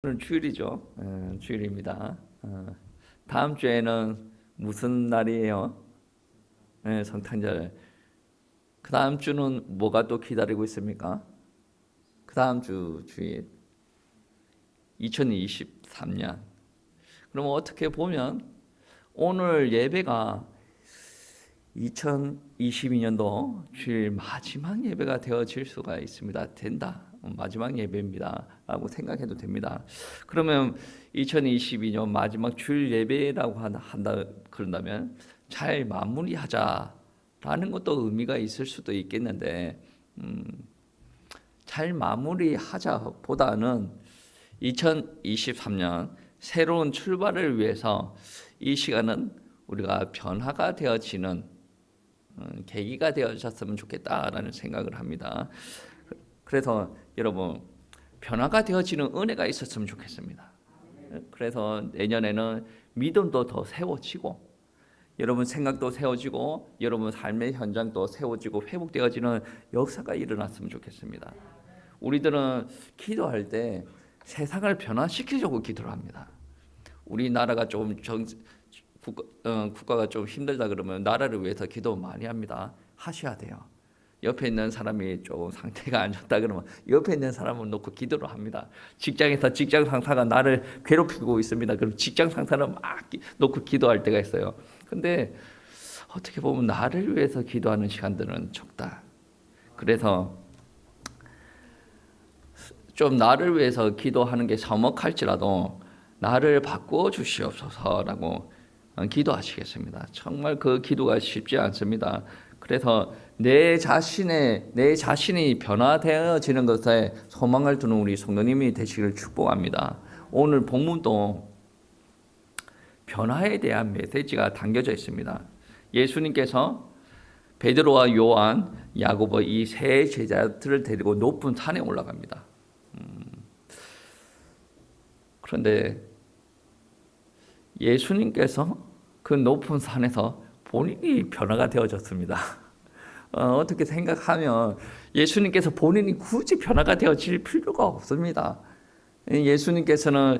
오늘 주일이죠. 주일입니다. 다음 주에는 무슨 날이에요? 성탄절. 그 다음 주는 뭐가 또 기다리고 있습니까? 그 다음 주 주일 2023년. 그럼 어떻게 보면 오늘 예배가 2022년도 주일 마지막 예배가 되어질 수가 있습니다. 된다. 마지막 예배입니다. 라고 생각해도 됩니다. 그러면 2022년 마지막 주일 예배라고 그런다면 잘 마무리하자라는 것도 의미가 있을 수도 있겠는데 잘 마무리하자 보다는 2023년 새로운 출발을 위해서 이 시간은 우리가 변화가 되어지는 계기가 되어졌으면 좋겠다라는 생각을 합니다. 그래서 여러분 변화가 되어지는 은혜가 있었으면 좋겠습니다. 그래서 내년에는 믿음도 더 세워지고 여러분 생각도 세워지고 여러분 삶의 현장도 세워지고 회복되어지는 역사가 일어났으면 좋겠습니다. 우리들은 기도할 때 세상을 변화시키려고 기도를 합니다. 우리나라가 조금 국가가 좀 힘들다 그러면 나라를 위해서 기도 많이 합니다. 하셔야 돼요. 옆에 있는 사람이 좀 상태가 안 좋다 그러면 옆에 있는 사람을 놓고 기도를 합니다. 직장에서 직장 상사가 나를 괴롭히고 있습니다. 그럼 직장 상사를 막 놓고 기도할 때가 있어요. 근데 어떻게 보면 나를 위해서 기도하는 시간들은 적다. 그래서 좀 나를 위해서 기도하는 게 서먹할지라도 나를 바꾸어 주시옵소서라고 기도하시겠습니다. 정말 그 기도가 쉽지 않습니다. 그래서 내 자신이 변화되어지는 것에 소망을 두는 우리 성도님이 되시기를 축복합니다. 오늘 본문도 변화에 대한 메시지가 담겨져 있습니다. 예수님께서 베드로와 요한, 야고보 이 세 제자들을 데리고 높은 산에 올라갑니다. 그런데 예수님께서 그 높은 산에서 본인이 변화가 되어졌습니다. 어떻게 생각하면 예수님께서 본인이 굳이 변화가 되어질 필요가 없습니다. 예수님께서는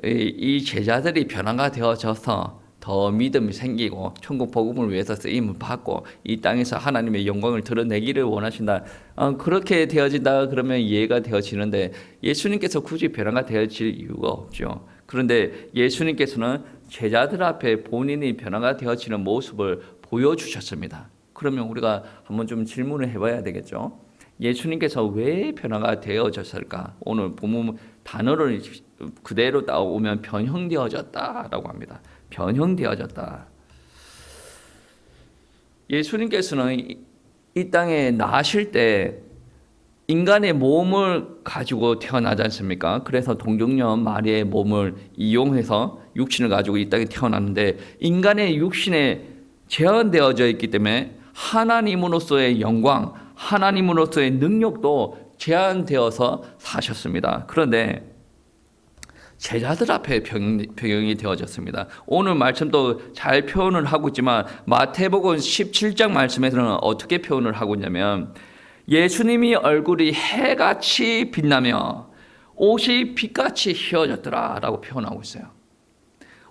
이 제자들이 변화가 되어져서 더 믿음이 생기고 천국 복음을 위해서 쓰임을 받고 이 땅에서 하나님의 영광을 드러내기를 원하신다. 그렇게 되어진다 그러면 이해가 되어지는데 예수님께서 굳이 변화가 되어질 이유가 없죠. 그런데 예수님께서는 제자들 앞에 본인이 변화가 되어지는 모습을 보여주셨습니다. 그러면 우리가 한번 좀 질문을 해봐야 되겠죠. 예수님께서 왜 변화가 되어졌을까? 오늘 본문 단어를 그대로 따오면 변형되어졌다라고 합니다. 변형되어졌다. 예수님께서는 이 땅에 나실 때 인간의 몸을 가지고 태어나지 않습니까? 그래서 동정녀 마리아의 몸을 이용해서 육신을 가지고 이 땅에 태어났는데 인간의 육신에 제한되어져 있기 때문에 하나님으로서의 영광, 하나님으로서의 능력도 제한되어서 사셨습니다. 그런데 제자들 앞에 병영이 되어졌습니다. 오늘 말씀도 잘 표현을 하고 있지만 마태복음 17장 말씀에서는 어떻게 표현을 하고 있냐면 예수님이 얼굴이 해같이 빛나며 옷이 빛같이 휘어졌더라 라고 표현하고 있어요.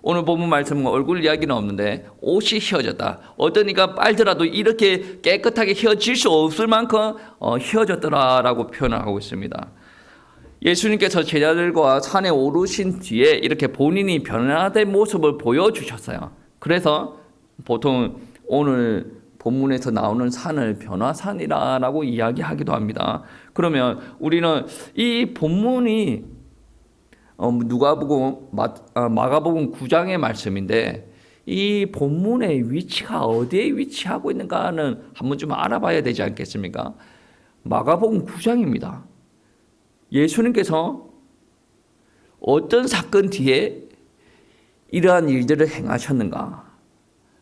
오늘 본문 말씀은 얼굴 이야기는 없는데 옷이 휘어졌다. 어떤 이가 빨더라도 이렇게 깨끗하게 휘어질 수 없을 만큼 휘어졌더라 라고 표현을 하고 있습니다. 예수님께서 제자들과 산에 오르신 뒤에 이렇게 본인이 변화된 모습을 보여주셨어요. 그래서 보통 오늘 본문에서 나오는 산을 변화산이라고 이야기하기도 합니다. 그러면 우리는 이 본문이 누가복음, 마가복음 9장의 말씀인데 이 본문의 위치가 어디에 위치하고 있는가는 한번 좀 알아봐야 되지 않겠습니까? 마가복음 9장입니다. 예수님께서 어떤 사건 뒤에 이러한 일들을 행하셨는가?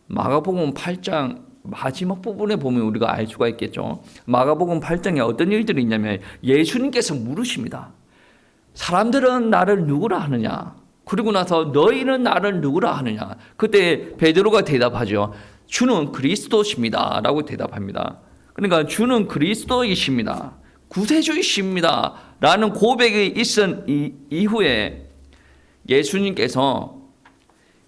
마가복음 8장 마지막 부분에 보면 우리가 알 수가 있겠죠. 마가복음 8장에 어떤 일들이 있냐면 예수님께서 물으십니다. 사람들은 나를 누구라 하느냐? 그리고 나서 너희는 나를 누구라 하느냐? 그때 베드로가 대답하죠. 주는 그리스도십니다 라고 대답합니다. 그러니까 주는 그리스도이십니다. 구세주이십니다 라는 고백이 있은 이후에 예수님께서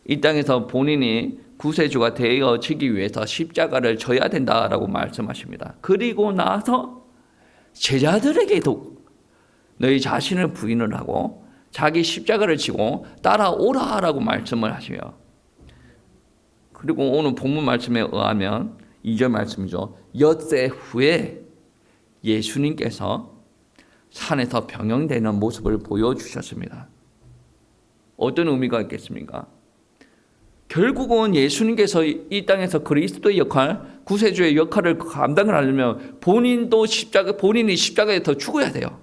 이 땅에서 본인이 구세주가 되어지기 위해서 십자가를 져야 된다라고 말씀하십니다. 그리고 나서 제자들에게도 너희 자신을 부인을 하고 자기 십자가를 지고 따라오라라고 말씀을 하셔요. 그리고 오늘 본문 말씀에 의하면 2절 말씀이죠. 엿새 후에 예수님께서 산에서 병영되는 모습을 보여주셨습니다. 어떤 의미가 있겠습니까? 결국은 예수님께서 이 땅에서 그리스도의 역할, 구세주의 역할을 감당을 하려면 본인이 십자가에서 죽어야 돼요.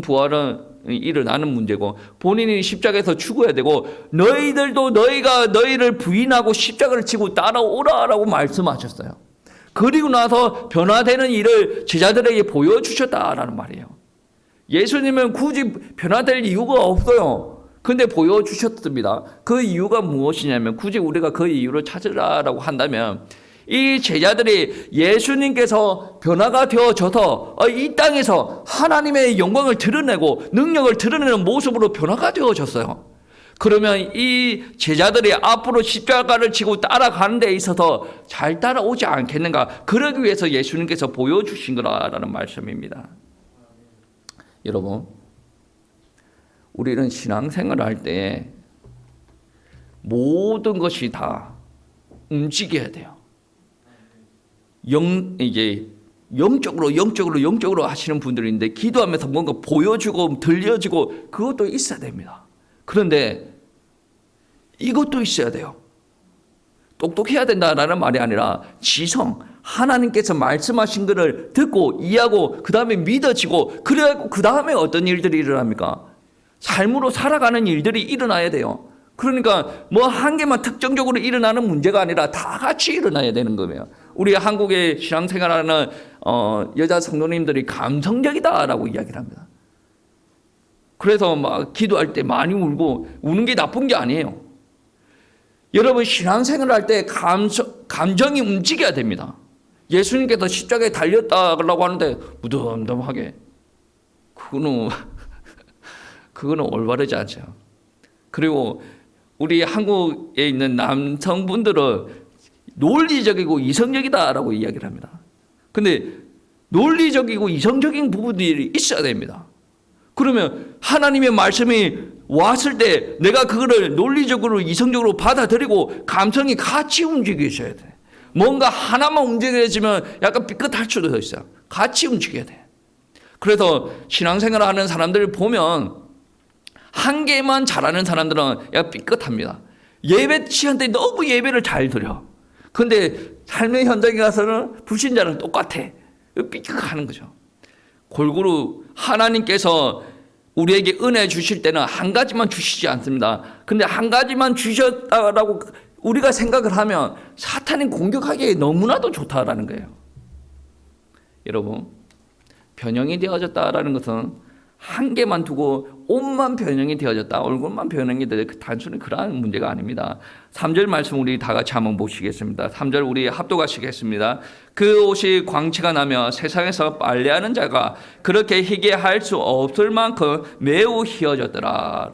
부활은 일어나는 문제고 본인이 십자가에서 죽어야 되고 너희들도 너희를 부인하고 십자가를 지고 따라오라라고 말씀하셨어요. 그리고 나서 변화되는 일을 제자들에게 보여주셨다라는 말이에요. 예수님은 굳이 변화될 이유가 없어요. 근데 보여주셨습니다. 그 이유가 무엇이냐면 굳이 우리가 그 이유를 찾으라고 한다면 이 제자들이 예수님께서 변화가 되어져서 이 땅에서 하나님의 영광을 드러내고 능력을 드러내는 모습으로 변화가 되어졌어요. 그러면 이 제자들이 앞으로 십자가를 지고 따라가는 데 있어서 잘 따라오지 않겠는가? 그러기 위해서 예수님께서 보여주신 거라는 말씀입니다. 여러분, 우리는 신앙생활을 할 때 모든 것이 다 움직여야 돼요. 영적으로 하시는 분들이 있는데 기도하면서 뭔가 보여주고 들려주고 그것도 있어야 됩니다. 그런데 이것도 있어야 돼요. 똑똑해야 된다라는 말이 아니라 지성, 하나님께서 말씀하신 것을 듣고 이해하고 그 다음에 믿어지고 그래갖고 그 다음에 어떤 일들이 일어납니까? 삶으로 살아가는 일들이 일어나야 돼요. 그러니까 뭐 한 개만 특정적으로 일어나는 문제가 아니라 다 같이 일어나야 되는 거예요. 우리 한국의 신앙생활하는 여자 성도님들이 감성적이다라고 이야기를 합니다. 그래서 막 기도할 때 많이 울고 우는 게 나쁜 게 아니에요. 여러분 신앙생활을 할 때 감정이 움직여야 됩니다. 예수님께서 십자가에 달렸다고 하는데 무덤덤하게 그거는 올바르지 않죠. 그리고 우리 한국에 있는 남성분들은 논리적이고 이성적이다라고 이야기를 합니다. 근데 논리적이고 이성적인 부분들이 있어야 됩니다. 그러면 하나님의 말씀이 왔을 때 내가 그거를 논리적으로 이성적으로 받아들이고 감성이 같이 움직여야 돼. 뭔가 하나만 움직여지면 약간 삐끗할 수도 있어요. 같이 움직여야 돼. 그래서 신앙생활을 하는 사람들을 보면 한 개만 잘하는 사람들은 약간 삐끗합니다. 예배 시간 때 너무 예배를 잘 드려. 근데 삶의 현장에 가서는 불신자랑 똑같아. 삐끗하는 거죠. 골고루 하나님께서 우리에게 은혜 주실 때는 한 가지만 주시지 않습니다. 근데 한 가지만 주셨다라고 우리가 생각을 하면 사탄이 공격하기에 너무나도 좋다라는 거예요. 여러분, 변형이 되어졌다라는 것은 한 개만 두고 옷만 변형이 되어졌다, 얼굴만 변형이 되어졌다, 단순히 그러한 문제가 아닙니다. 3절 말씀 우리 다 같이 한번 보시겠습니다. 3절 우리 합독하시겠습니다. 그 옷이 광채가 나며 세상에서 빨래하는 자가 그렇게 희게 할 수 없을 만큼 매우 희어졌더라.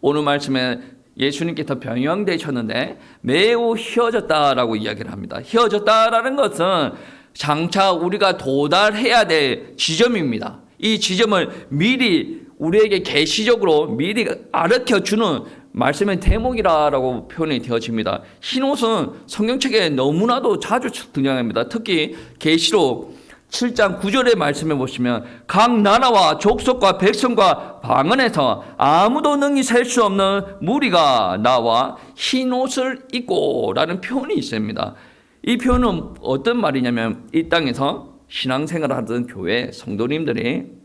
오늘 말씀에 예수님께서 변형되셨는데 매우 희어졌다라고 이야기를 합니다. 희어졌다라는 것은 장차 우리가 도달해야 될 지점입니다. 이 지점을 미리 우리에게 계시적으로 미리 가르쳐주는 말씀의 대목이라고 표현이 되어집니다. 흰옷은 성경책에 너무나도 자주 등장합니다. 특히 계시록 7장 9절의 말씀에 보시면 각 나라와 족속과 백성과 방언에서 아무도 능히 셀 수 없는 무리가 나와 흰옷을 입고 라는 표현이 있습니다. 이 표현은 어떤 말이냐면 이 땅에서 신앙생활을 하던 교회 성도님들이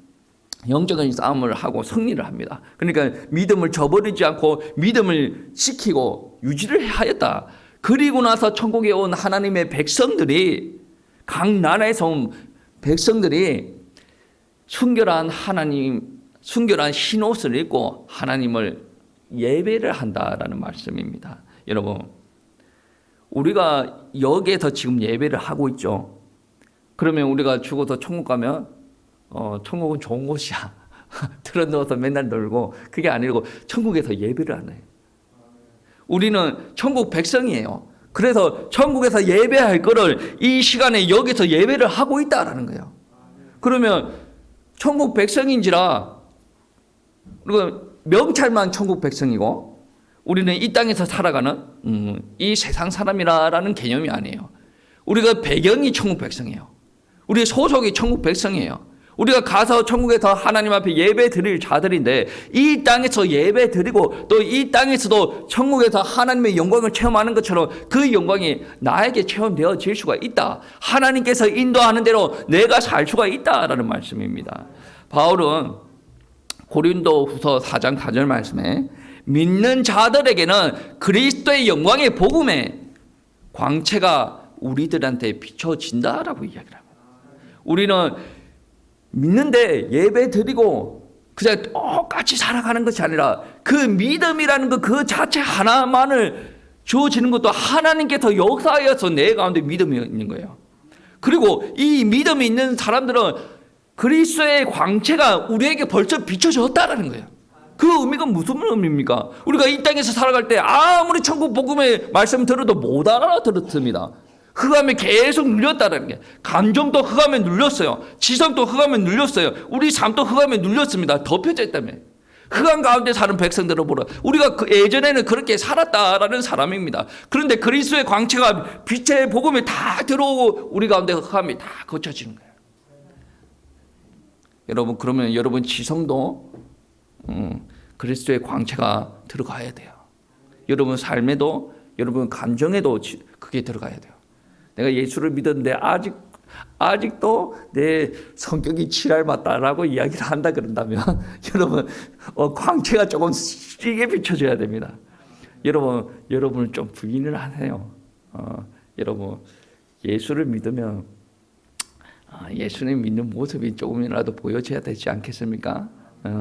영적인 싸움을 하고 승리를 합니다. 그러니까 믿음을 저버리지 않고 믿음을 지키고 유지를 하였다. 그리고 나서 천국에 온 하나님의 백성들이 각 나라에서 온 백성들이 순결한 흰옷을 입고 하나님을 예배를 한다라는 말씀입니다. 여러분, 우리가 여기에서 지금 예배를 하고 있죠. 그러면 우리가 죽어서 천국 가면 천국은 좋은 곳이야. 틀어놓아서 맨날 놀고 그게 아니고 천국에서 예배를 안 해요. 우리는 천국 백성이에요. 그래서 천국에서 예배할 거를 이 시간에 여기서 예배를 하고 있다라는 거예요. 그러면 천국 백성인지라 그리고 명찰만 천국 백성이고 우리는 이 땅에서 살아가는 이 세상 사람이라는 개념이 아니에요. 우리가 배경이 천국 백성이에요. 우리의 소속이 천국 백성이에요. 우리가 가서 천국에서 하나님 앞에 예배 드릴 자들인데 이 땅에서 예배 드리고 또 이 땅에서도 천국에서 하나님의 영광을 체험하는 것처럼 그 영광이 나에게 체험되어질 수가 있다. 하나님께서 인도하는 대로 내가 살 수가 있다라는 말씀입니다. 바울은 고린도 후서 4장 4절 말씀에 믿는 자들에게는 그리스도의 영광의 복음의 광채가 우리들한테 비춰진다라고 이야기를 합니다. 우리는 믿는데 예배 드리고 그냥 똑같이 살아가는 것이 아니라 그 믿음이라는 것 그 자체 하나만을 주어지는 것도 하나님께서 역사하여서 내 가운데 믿음이 있는 거예요. 그리고 이 믿음이 있는 사람들은 그리스도의 광채가 우리에게 벌써 비춰졌다라는 거예요. 그 의미가 무슨 의미입니까? 우리가 이 땅에서 살아갈 때 아무리 천국 복음의 말씀 들어도 못 알아들었습니다. 흑암에 계속 눌렸다는 게 감정도 흑암에 눌렸어요. 지성도 흑암에 눌렸어요. 우리 삶도 흑암에 눌렸습니다. 덮여져 있다며. 흑암 가운데 사는 백성들을 보라. 우리가 예전에는 그렇게 살았다라는 사람입니다. 그런데 그리스도의 광채가 빛의 복음에 다 들어오고 우리 가운데 흑암이 다 거쳐지는 거예요. 여러분 그러면 여러분 지성도 그리스도의 광채가 들어가야 돼요. 여러분 삶에도 여러분 감정에도 그게 들어가야 돼요. 내가 예수를 믿었는데 아직도 내 성격이 지랄 맞다라고 이야기를 한다 그런다면 여러분 광채가 조금 시게 비춰져야 됩니다. 여러분은 좀 부인을 하세요. 여러분 예수를 믿으면 예수님 믿는 모습이 조금이라도 보여져야 되지 않겠습니까?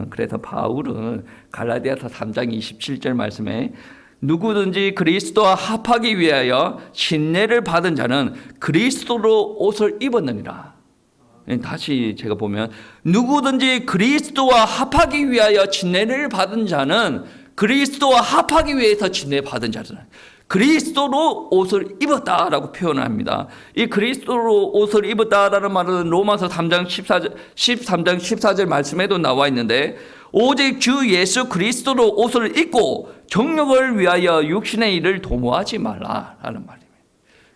그래서 바울은 갈라디아서 3장 27절 말씀에 누구든지 그리스도와 합하기 위하여 신뢰를 받은 자는 그리스도로 옷을 입었느니라. 다시 제가 보면 누구든지 그리스도와 합하기 위하여 신뢰를 받은 자는 그리스도와 합하기 위해서 신뢰 받은 자는 그리스도로 옷을 입었다라고 표현을 합니다. 이 그리스도로 옷을 입었다라는 말은 로마서 3장 14절 말씀에도 나와 있는데 오직 주 예수 그리스도로 옷을 입고 정욕을 위하여 육신의 일을 도모하지 말라라는 말입니다.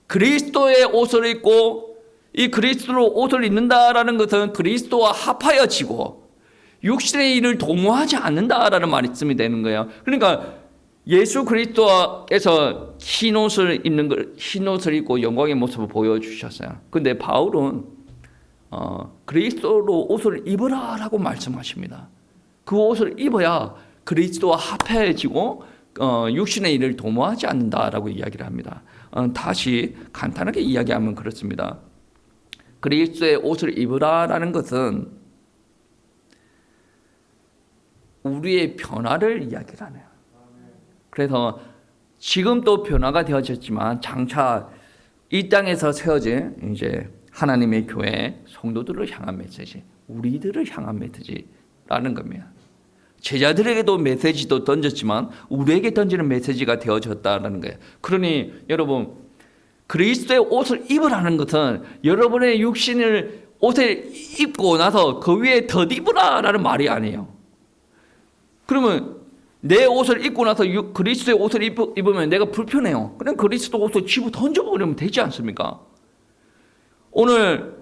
그리스도의 옷을 입고 이 그리스도로 옷을 입는다라는 것은 그리스도와 합하여지고 육신의 일을 도모하지 않는다라는 말씀이 되는 거예요. 그러니까 예수 그리스도께서 흰 옷을 입고 영광의 모습을 보여주셨어요. 그런데 바울은 그리스도로 옷을 입으라라고 말씀하십니다. 그 옷을 입어야 그리스도와 합해지고 육신의 일을 도모하지 않는다라고 이야기를 합니다. 다시 간단하게 이야기하면 그렇습니다. 그리스도의 옷을 입으라라는 것은 우리의 변화를 이야기를 하네요. 그래서 지금 또 변화가 되어졌지만 장차 이 땅에서 세워진 이제 하나님의 교회 성도들을 향한 메시지, 우리들을 향한 메시지라는 겁니다. 제자들에게도 메시지도 던졌지만 우리에게 던지는 메시지가 되어졌다는 거예요. 그러니 여러분 그리스도의 옷을 입으라는 것은 여러분의 육신을 옷을 입고 나서 그 위에 덧입으라라는 말이 아니에요. 그러면 내 옷을 입고 나서 그리스도의 옷을 입으면 내가 불편해요. 그냥 그리스도 옷을 집어 던져버리면 되지 않습니까? 오늘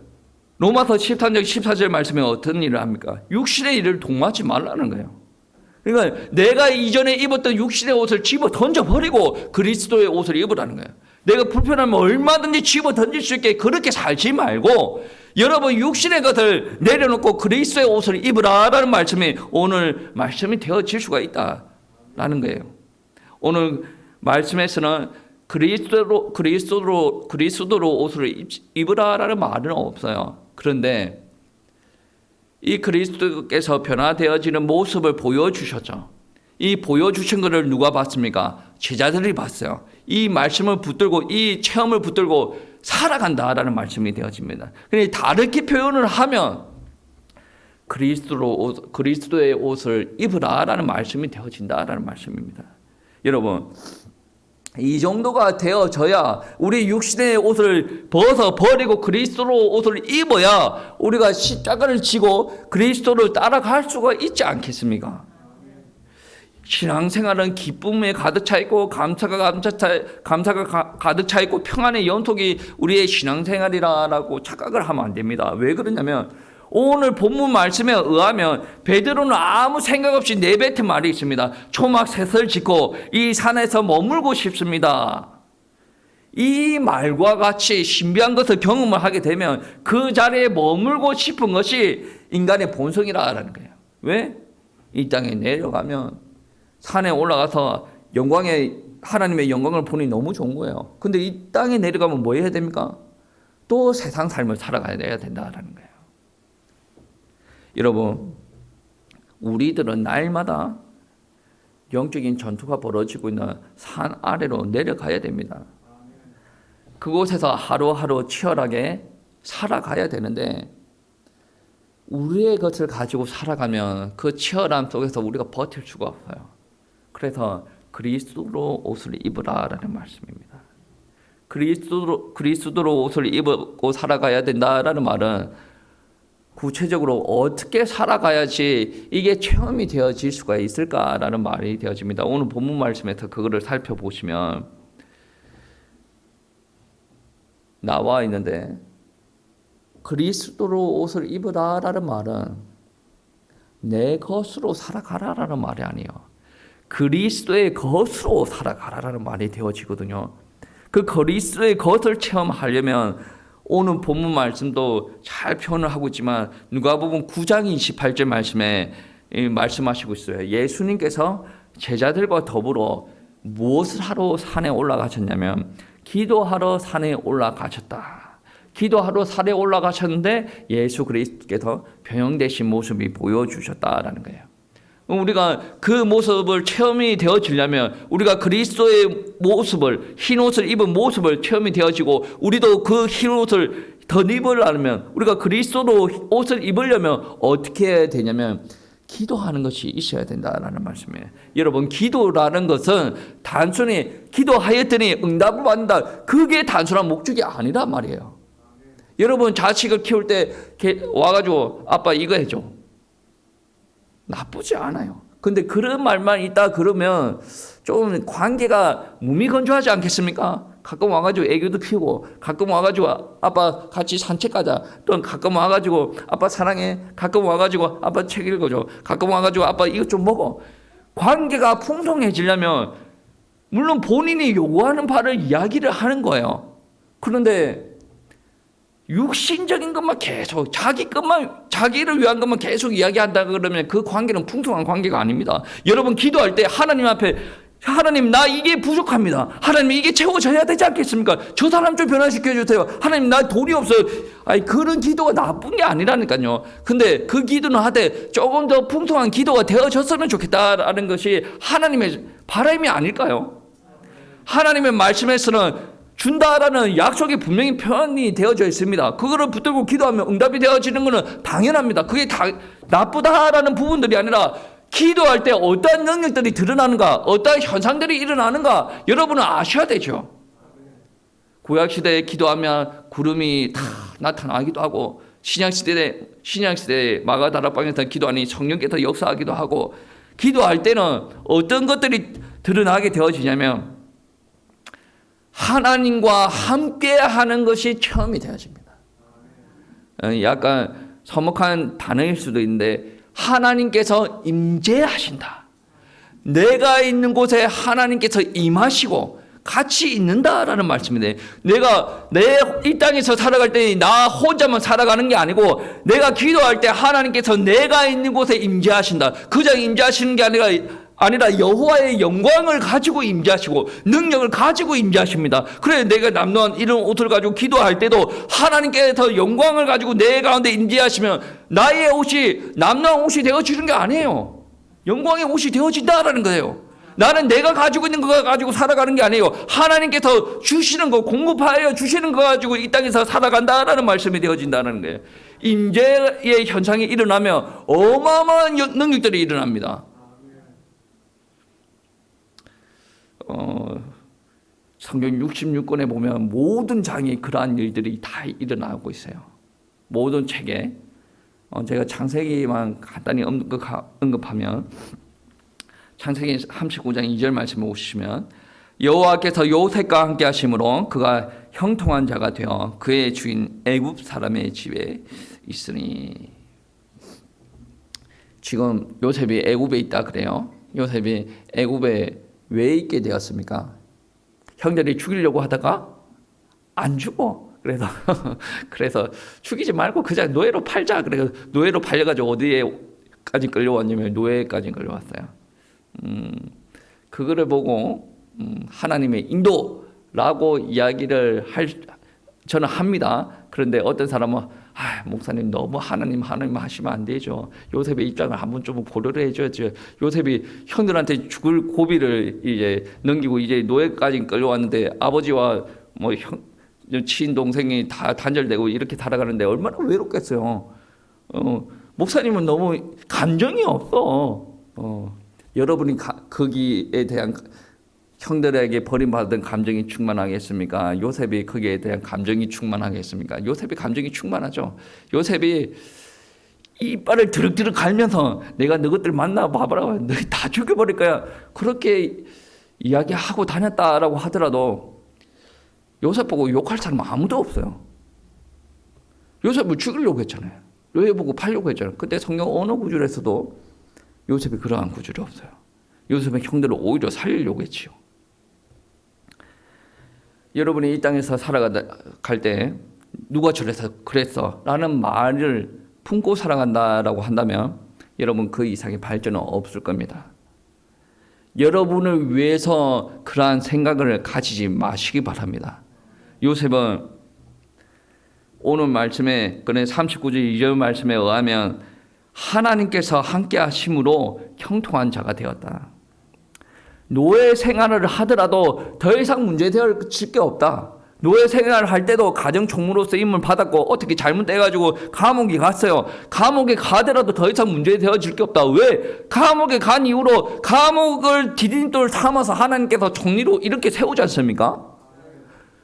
로마서 13장 14절 말씀에 어떤 일을 합니까? 육신의 일을 동하지 말라는 거예요. 그러니까 내가 이전에 입었던 육신의 옷을 집어 던져버리고 그리스도의 옷을 입으라는 거예요. 내가 불편하면 얼마든지 집어 던질 수 있게 그렇게 살지 말고 여러분 육신의 것을 내려놓고 그리스도의 옷을 입으라라는 말씀이 오늘 말씀이 되어질 수가 있다라는 거예요. 오늘 말씀에서는 그리스도로 옷을 입으라라는 말은 없어요. 그런데 이 그리스도께서 변화되어지는 모습을 보여주셨죠. 이 보여주신 것을 누가 봤습니까? 제자들이 봤어요. 이 말씀을 붙들고 이 체험을 붙들고 살아간다라는 말씀이 되어집니다. 그런데 다르게 표현을 하면 그리스도의 옷을 입으라라는 말씀이 되어진다라는 말씀입니다. 여러분, 이 정도가 되어져야 우리 육신의 옷을 벗어 버리고 그리스도 옷을 입어야 우리가 십자가를 지고 그리스도를 따라갈 수가 있지 않겠습니까? 신앙생활은 기쁨에 가득 차 있고 감사가 가득 차 있고 평안의 연속이 우리의 신앙생활이라고 착각을 하면 안 됩니다. 왜 그러냐면 오늘 본문 말씀에 의하면 베드로는 아무 생각 없이 내뱉은 말이 있습니다. 초막 셋을 짓고 이 산에서 머물고 싶습니다. 이 말과 같이 신비한 것을 경험을 하게 되면 그 자리에 머물고 싶은 것이 인간의 본성이라는 거예요. 왜? 이 땅에 내려가면 산에 올라가서 하나님의 영광을 보니 너무 좋은 거예요. 근데 이 땅에 내려가면 뭐 해야 됩니까? 또 세상 삶을 살아가야 된다는 거예요. 여러분, 우리들은 날마다 영적인 전투가 벌어지고 있는 산 아래로 내려가야 됩니다. 그곳에서 하루하루 치열하게 살아가야 되는데 우리의 것을 가지고 살아가면 그 치열함 속에서 우리가 버틸 수가 없어요. 그래서 그리스도로 옷을 입으라라는 말씀입니다. 그리스도로 옷을 입고 살아가야 된다라는 말은 구체적으로 어떻게 살아가야지 이게 체험이 되어질 수가 있을까라는 말이 되어집니다. 오늘 본문 말씀에서 그거를 살펴보시면 나와 있는데 그리스도로 옷을 입으라라는 말은 내 것으로 살아가라라는 말이 아니에요. 그리스도의 것으로 살아가라라는 말이 되어지거든요. 그 그리스도의 것을 체험하려면 오늘 본문 말씀도 잘 표현을 하고 있지만 누가복음 9장 28절 말씀에 말씀하시고 있어요. 예수님께서 제자들과 더불어 무엇을 하러 산에 올라가셨냐면 기도하러 산에 올라가셨다. 기도하러 산에 올라가셨는데 예수 그리스도께서 변형되신 모습이 보여주셨다라는 거예요. 우리가 그 모습을 체험이 되어지려면 우리가 그리스도의 모습을 흰 옷을 입은 모습을 체험이 되어지고 우리도 그 흰 옷을 덧입으려면 우리가 그리스도로 옷을 입으려면 어떻게 해야 되냐면 기도하는 것이 있어야 된다라는 말씀이에요. 여러분, 기도라는 것은 단순히 기도하였더니 응답을 받는다, 그게 단순한 목적이 아니란 말이에요. 여러분, 자식을 키울 때 와가지고 아빠 이거 해줘, 나쁘지 않아요. 근데 그런 말만 있다 그러면 좀 관계가 무미건조하지 않겠습니까? 가끔 와가지고 애교도 피우고, 가끔 와가지고 아빠 같이 산책 가자, 또 가끔 와가지고 아빠 사랑해, 가끔 와가지고 아빠 책 읽어줘, 가끔 와가지고 아빠 이것 좀 먹어. 관계가 풍성해지려면 물론 본인이 요구하는 바를 이야기를 하는 거예요. 그런데 육신적인 것만 계속 자기를 위한 것만 계속 이야기한다 그러면 그 관계는 풍성한 관계가 아닙니다. 여러분, 기도할 때 하나님 앞에 하나님, 나 이게 부족합니다. 하나님, 이게 채워져야 되지 않겠습니까? 저 사람 좀 변화시켜 주세요. 하나님, 나 돈이 없어요. 아니, 그런 기도가 나쁜 게 아니라니까요. 근데 그 기도는 하되 조금 더 풍성한 기도가 되어졌으면 좋겠다라는 것이 하나님의 바람이 아닐까요? 하나님의 말씀에서는 준다라는 약속이 분명히 표현이 되어져 있습니다. 그거를 붙들고 기도하면 응답이 되어지는 것은 당연합니다. 그게 다 나쁘다라는 부분들이 아니라 기도할 때 어떠한 능력들이 드러나는가, 어떠한 현상들이 일어나는가 여러분은 아셔야 되죠. 구약시대에 기도하면 구름이 다 나타나기도 하고, 신약시대에 마가다락방에서 기도하니 성령께서 역사하기도 하고, 기도할 때는 어떤 것들이 드러나게 되어지냐면 하나님과 함께 하는 것이 체험이 되어집니다. 약간 서먹한 단어일 수도 있는데 하나님께서 임재하신다. 내가 있는 곳에 하나님께서 임하시고 같이 있는다라는 말씀인데, 내가 이 땅에서 살아갈 때 나 혼자만 살아가는 게 아니고 내가 기도할 때 하나님께서 내가 있는 곳에 임재하신다. 그냥 임재하시는 게 아니라 여호와의 영광을 가지고 임재하시고 능력을 가지고 임재하십니다. 그래, 내가 남노한 이런 옷을 가지고 기도할 때도 하나님께서 영광을 가지고 내 가운데 임재하시면 나의 옷이 남노한 옷이 되어지는 게 아니에요. 영광의 옷이 되어진다라는 거예요. 나는 내가 가지고 있는 거 가지고 살아가는 게 아니에요. 하나님께서 주시는 거, 공급하여 주시는 거 가지고 이 땅에서 살아간다라는 말씀이 되어진다는 거예요. 임재의 현상이 일어나면 어마어마한 능력들이 일어납니다. 성경 66권에 보면 모든 장에 그러한 일들이 다 일어나고 있어요. 모든 책에. 제가 창세기만 간단히 언급하면 창세기 39장 2절 말씀을 보시면 여호와께서 요셉과 함께 하심으로 그가 형통한 자가 되어 그의 주인 애굽 사람의 집에 있으니. 지금 요셉이 애굽에 있다 그래요. 요셉이 애굽에 왜 있게 되었습니까? 형들이 죽이려고 하다가 안 죽어. 그래서 죽이지 말고 그냥 노예로 팔자. 그래서 노예로 팔려가지고 어디에까지 끌려왔냐면 노예까지 끌려왔어요. 그거를 보고 하나님의 인도라고 이야기를 저는 합니다. 그런데 어떤 사람은 목사님 너무 하나님 하시면 안 되죠. 요셉의 입장을 한번 좀 고려를 해줘야죠. 요셉이 형들한테 죽을 고비를 이제 넘기고 이제 노예까지 끌려왔는데 아버지와 뭐 친인 동생이 다 단절되고 이렇게 살아가는데 얼마나 외롭겠어요. 목사님은 너무 감정이 없어. 여러분이 거기에 대한 형들에게 버림받은 감정이 충만하겠습니까? 요셉이 거기에 대한 감정이 충만하겠습니까? 요셉이 감정이 충만하죠. 요셉이 이빨을 드륵드륵 갈면서 내가 너희들 만나봐봐라. 너희 다 죽여버릴 거야. 그렇게 이야기하고 다녔다라고 하더라도 요셉 보고 욕할 사람 아무도 없어요. 요셉을 죽이려고 했잖아요. 노예 보고 팔려고 했잖아요. 그때 성경 어느 구절에서도 요셉이 그러한 구절이 없어요. 요셉의 형들을 오히려 살리려고 했지요. 여러분이 이 땅에서 살아갈 때 누가 저래서 그랬어 라는 말을 품고 살아간다라고 한다면 여러분 그 이상의 발전은 없을 겁니다. 여러분을 위해서 그러한 생각을 가지지 마시기 바랍니다. 요셉은 오늘 말씀에 그네 39절 2절 말씀에 의하면 하나님께서 함께 하심으로 형통한 자가 되었다. 노예 생활을 하더라도 더 이상 문제될 게 없다. 노예 생활을 할 때도 가정 총무로 쓰임을 받았고 어떻게 잘못돼가지고 감옥에 갔어요. 감옥에 가더라도 더 이상 문제되어질 게 없다. 왜? 감옥에 간 이후로 감옥을 디딤돌 삼아서 하나님께서 총리로 이렇게 세우지 않습니까?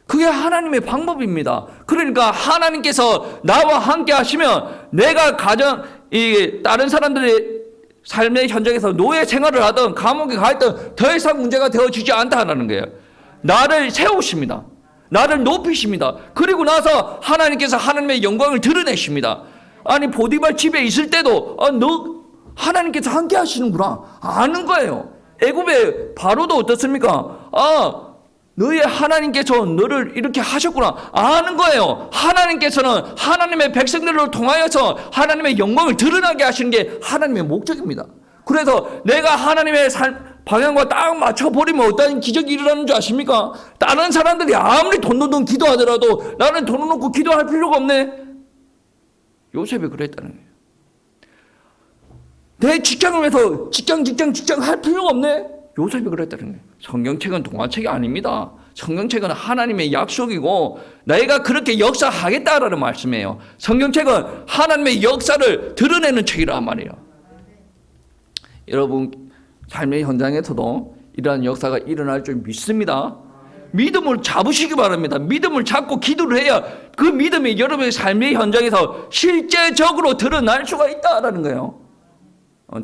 그게 하나님의 방법입니다. 그러니까 하나님께서 나와 함께 하시면 내가 다른 사람들의 삶의 현장에서 노예 생활을 하든 감옥에 가 있든 더 이상 문제가 되어지지 않다는 거예요. 나를 세우십니다. 나를 높이십니다. 그리고 나서 하나님께서 하나님의 영광을 드러내십니다. 아니 보디발 집에 있을 때도 너 하나님께서 함께 하시는구나 아는 거예요. 애굽의 바로도 어떻습니까? 너의 하나님께서 너를 이렇게 하셨구나 아는 거예요. 하나님께서는 하나님의 백성들을 통하여서 하나님의 영광을 드러나게 하시는 게 하나님의 목적입니다. 그래서 내가 하나님의 방향과 딱 맞춰버리면 어떤 기적이 일어나는 줄 아십니까? 다른 사람들이 아무리 돈 기도하더라도 나는 돈 놓고 기도할 필요가 없네. 요셉이 그랬다는 거예요. 내 직장을 위해서 직장 할 필요가 없네. 요셉이 그랬다는 거예요. 성경책은 동화책이 아닙니다. 성경책은 하나님의 약속이고 내가 그렇게 역사하겠다라는 말씀이에요. 성경책은 하나님의 역사를 드러내는 책이란 말이에요. 여러분 삶의 현장에서도 이러한 역사가 일어날 줄 믿습니다. 믿음을 잡으시기 바랍니다. 믿음을 잡고 기도를 해야 그 믿음이 여러분의 삶의 현장에서 실제적으로 드러날 수가 있다라는 거예요.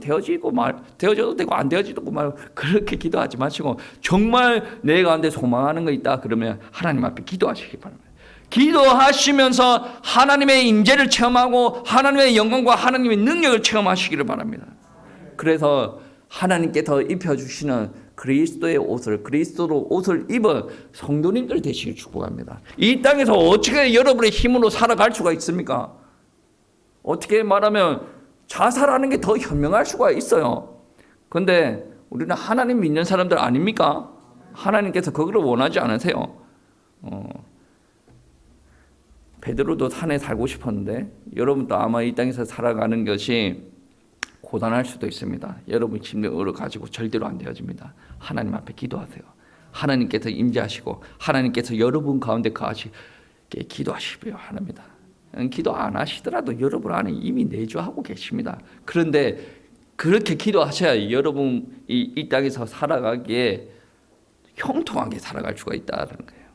되어져도 되고 안 되어지도 말고 그렇게 기도하지 마시고 정말 내 가운데 소망하는 거 있다 그러면 하나님 앞에 기도하시기 바랍니다. 기도하시면서 하나님의 임재를 체험하고 하나님의 영광과 하나님의 능력을 체험하시기를 바랍니다. 그래서 하나님께서 입혀주시는 그리스도의 옷을 그리스도로 옷을 입은 성도님들 되시길 축복합니다. 이 땅에서 어떻게 여러분의 힘으로 살아갈 수가 있습니까? 어떻게 말하면 자살하는 게 더 현명할 수가 있어요. 그런데 우리는 하나님 믿는 사람들 아닙니까? 하나님께서 그걸 원하지 않으세요. 베드로도 산에 살고 싶었는데 여러분도 아마 이 땅에서 살아가는 것이 고단할 수도 있습니다. 여러분 심령으로 가지고 절대로 안 되어집니다. 하나님 앞에 기도하세요. 하나님께서 임재하시고 하나님께서 여러분 가운데 거하시게 기도하시려 합니다. 기도 안 하시더라도 여러분 안에 이미 내주하고 계십니다. 그런데 그렇게 기도하셔야 여러분이 이 땅에서 살아가기에 형통하게 살아갈 수가 있다는 거예요.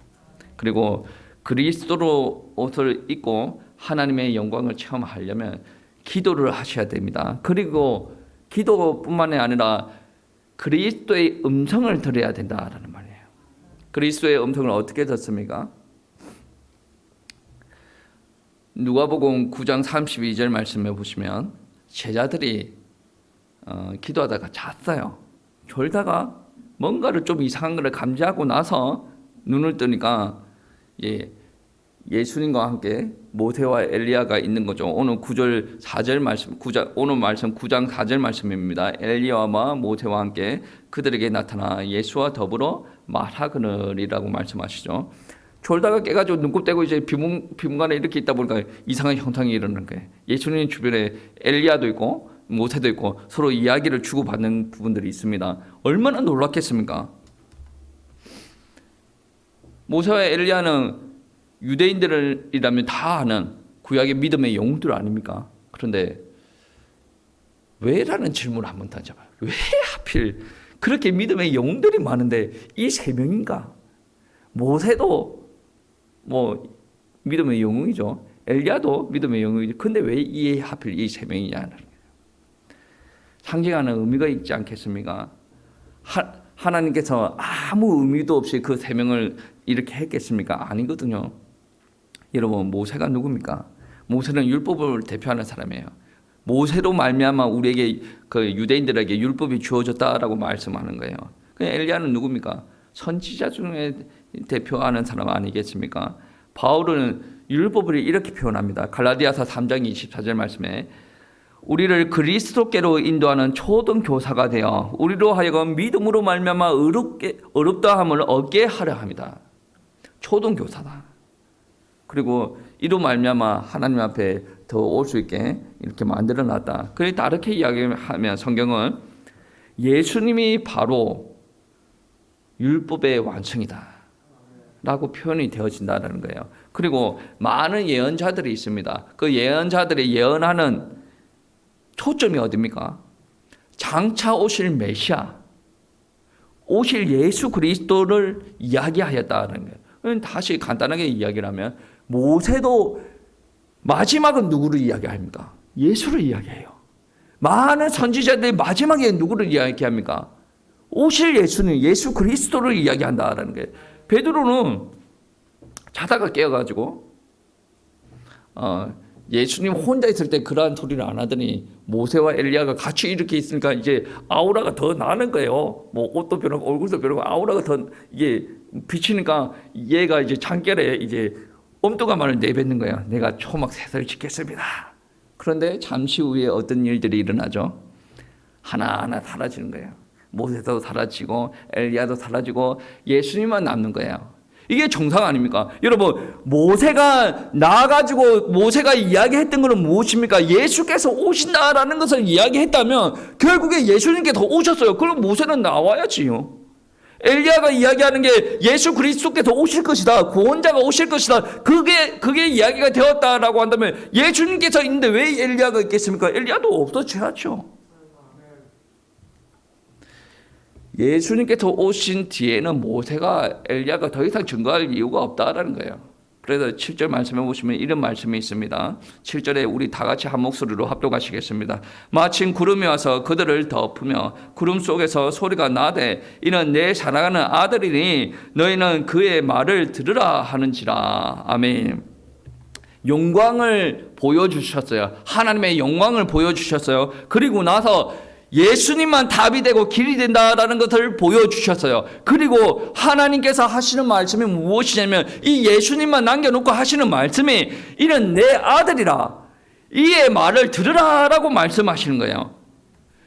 그리고 그리스도로 옷을 입고 하나님의 영광을 체험하려면 기도를 하셔야 됩니다. 그리고 기도뿐만이 아니라 그리스도의 음성을 들어야 된다라는 말이에요. 그리스도의 음성을 어떻게 듣습니까? 누가복음 9장 32절 말씀해 보시면 제자들이 기도하다가 잤어요. 졸다가 뭔가를 좀 이상한 것을 감지하고 나서 눈을 뜨니까 예수님과 함께 모세와 엘리야가 있는 거죠. 오늘 9절 4절 말씀, 오늘 말씀 9장 4절 말씀입니다. 엘리야와 모세와 함께 그들에게 나타나 예수와 더불어 말하거니라고 말씀하시죠. 졸다가 깨가지고 눈곱 떼고 이제 비문간에 이렇게 있다 보니까 이상한 현상이 일어나는 거예요. 예수님 주변에 엘리야도 있고 모세도 있고 서로 이야기를 주고받는 부분들이 있습니다. 얼마나 놀랐겠습니까? 모세와 엘리야는 유대인들이라면 다 아는 구약의 믿음의 영웅들 아닙니까? 그런데 왜라는 질문을 한번 던져봐요. 왜 하필 그렇게 믿음의 영웅들이 많은데 이 세 명인가? 모세도 믿음의 영웅이죠. 엘리야도 믿음의 영웅이죠. 근데 왜 하필 이 세 명이냐는 거예요. 상징하는 의미가 있지 않겠습니까? 하나님께서 아무 의미도 없이 그 세 명을 이렇게 했겠습니까? 아니거든요. 여러분, 모세가 누굽니까? 모세는 율법을 대표하는 사람이에요. 모세로 말미암아 우리에게 그 유대인들에게 율법이 주어졌다라고 말씀하는 거예요. 엘리야는 누굽니까? 선지자 중에 대표하는 사람 아니겠습니까? 바울은 율법을 이렇게 표현합니다. 갈라디아서 3장 24절 말씀에 우리를 그리스도께로 인도하는 초등 교사가 되어 우리로 하여금 믿음으로 말미암아 어렵다함을 얻게 하려 합니다. 초등 교사다. 그리고 이로 말미암아 하나님 앞에 더 올 수 있게 이렇게 만들어 놨다. 그래 다르게 이야기하면 성경은 예수님이 바로 율법의 완성이다 라고 표현이 되어진다는 거예요. 그리고 많은 예언자들이 있습니다. 그 예언자들이 예언하는 초점이 어디입니까? 장차 오실 메시아, 오실 예수 그리스도를 이야기하였다는 거예요. 다시 간단하게 이야기를 하면 모세도 마지막은 누구를 이야기합니까? 예수를 이야기해요. 많은 선지자들이 마지막에 누구를 이야기합니까? 오실 예수는 예수 그리스도를 이야기한다라는 거예요. 베드로는 자다가 깨어가지고 예수님 혼자 있을 때 그러한 소리를 안 하더니 모세와 엘리야가 같이 이렇게 있으니까 이제 아우라가 더 나는 거예요. 뭐 옷도 변하고 얼굴도 변하고 아우라가 더 이게 비치니까 얘가 이제 창결에 이제 엉뚱한 말을 내뱉는 거예요. 내가 초막 세상을 짓겠습니다. 그런데 잠시 후에 어떤 일들이 일어나죠. 하나하나 사라지는 거예요. 모세도 사라지고 엘리야도 사라지고 예수님만 남는 거예요. 이게 정상 아닙니까? 여러분, 모세가 나가지고 모세가 이야기했던 것은 무엇입니까? 예수께서 오신다라는 것을 이야기했다면 결국에 예수님께서 오셨어요. 그럼 모세는 나와야지요. 엘리야가 이야기하는 게 예수 그리스도께서 오실 것이다. 구원자가 오실 것이다. 그게 이야기가 되었다라고 한다면 예수님께서 있는데 왜 엘리야가 있겠습니까? 엘리야도 없어져야죠. 예수님께서 오신 뒤에는 모세가 엘리야가 더 이상 증거할 이유가 없다라는 거예요. 그래서 7절 말씀해 보시면 이런 말씀이 있습니다. 7절에 우리 다 같이 한 목소리로 합독하시겠습니다. 마침 구름이 와서 그들을 덮으며 구름 속에서 소리가 나되 이는 내 사랑하는 아들이니 너희는 그의 말을 들으라 하는지라. 아멘. 영광을 보여주셨어요. 하나님의 영광을 보여주셨어요. 그리고 나서 예수님만 답이 되고 길이 된다라는 것을 보여주셨어요. 그리고 하나님께서 하시는 말씀이 무엇이냐면 이 예수님만 남겨놓고 하시는 말씀이 이는 내 아들이라 이의 말을 들으라라고 말씀하시는 거예요.